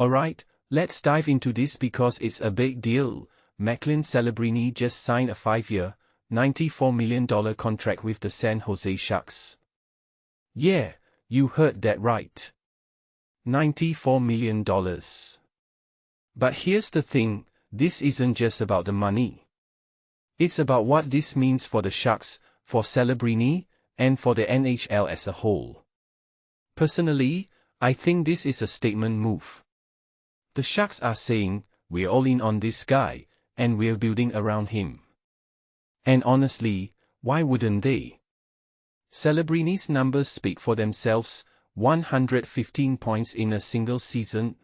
Alright, let's dive into this because it's a big deal. Macklin Celebrini just signed a 5-year, $94 million contract with the San Jose Sharks. Yeah, you heard that right. $94 million. But here's the thing, this isn't just about the money. It's about what this means for the Sharks, for Celebrini, and for the NHL as a whole. Personally, I think this is a statement move. The Sharks are saying, we're all in on this guy, and we're building around him. And honestly, why wouldn't they? Celebrini's numbers speak for themselves, 115 points in a single season.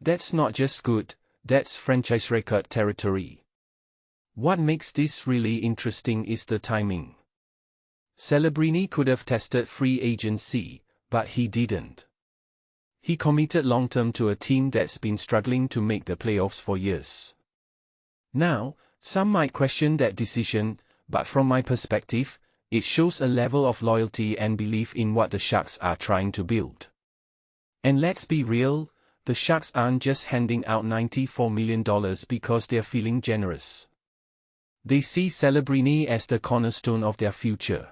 That's not just good, that's franchise record territory. What makes this really interesting is the timing. Celebrini could have tested free agency, but he didn't. He committed long-term to a team that's been struggling to make the playoffs for years. Now, some might question that decision, but from my perspective, it shows a level of loyalty and belief in what the Sharks are trying to build. And let's be real, the Sharks aren't just handing out $94 million because they're feeling generous. They see Celebrini as the cornerstone of their future.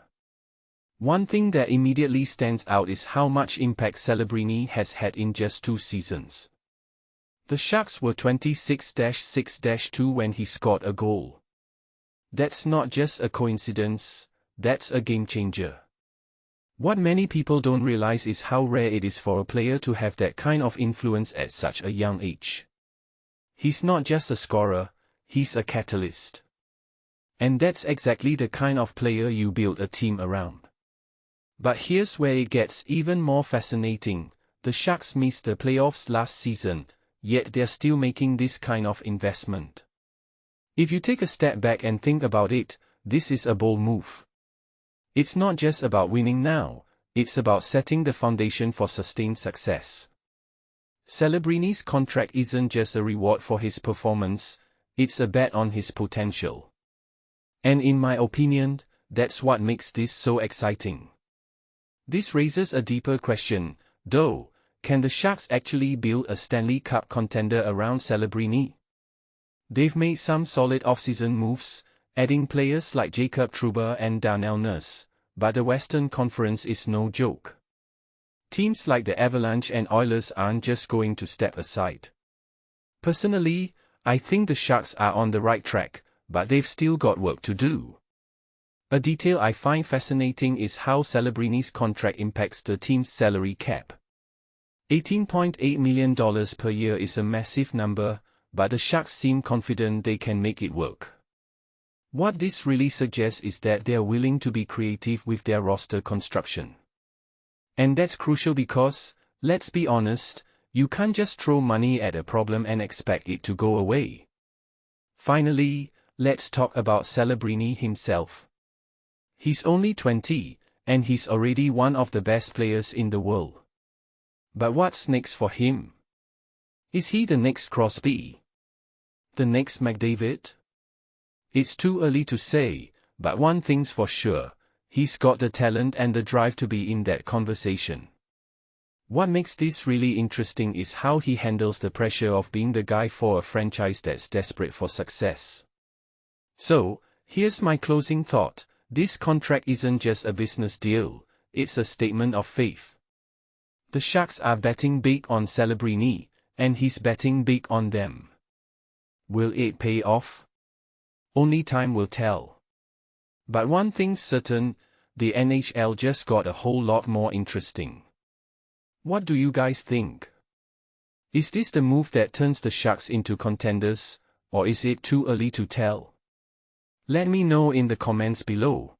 One thing that immediately stands out is how much impact Celebrini has had in just 2 seasons. The Sharks were 26-6-2 when he scored a goal. That's not just a coincidence, that's a game changer. What many people don't realize is how rare it is for a player to have that kind of influence at such a young age. He's not just a scorer, he's a catalyst. And that's exactly the kind of player you build a team around. But here's where it gets even more fascinating. The Sharks missed the playoffs last season, yet they're still making this kind of investment. If you take a step back and think about it, this is a bold move. It's not just about winning now, it's about setting the foundation for sustained success. Celebrini's contract isn't just a reward for his performance, it's a bet on his potential. And in my opinion, that's what makes this so exciting. This raises a deeper question, though: can the Sharks actually build a Stanley Cup contender around Celebrini? They've made some solid offseason moves, adding players like Jacob Trouba and Darnell Nurse, but the Western Conference is no joke. Teams like the Avalanche and Oilers aren't just going to step aside. Personally, I think the Sharks are on the right track, but they've still got work to do. A detail I find fascinating is how Celebrini's contract impacts the team's salary cap. $18.8 million per year is a massive number, but the Sharks seem confident they can make it work. What this really suggests is that they're willing to be creative with their roster construction. And that's crucial because, let's be honest, you can't just throw money at a problem and expect it to go away. Finally, let's talk about Celebrini himself. He's only 20, and he's already one of the best players in the world. But what's next for him? Is he the next Crosby? The next McDavid? It's too early to say, but one thing's for sure, he's got the talent and the drive to be in that conversation. What makes this really interesting is how he handles the pressure of being the guy for a franchise that's desperate for success. So, here's my closing thought. This contract isn't just a business deal, it's a statement of faith. The Sharks are betting big on Celebrini, and he's betting big on them. Will it pay off? Only time will tell. But one thing's certain, the NHL just got a whole lot more interesting. What do you guys think? Is this the move that turns the Sharks into contenders, or is it too early to tell? Let me know in the comments below.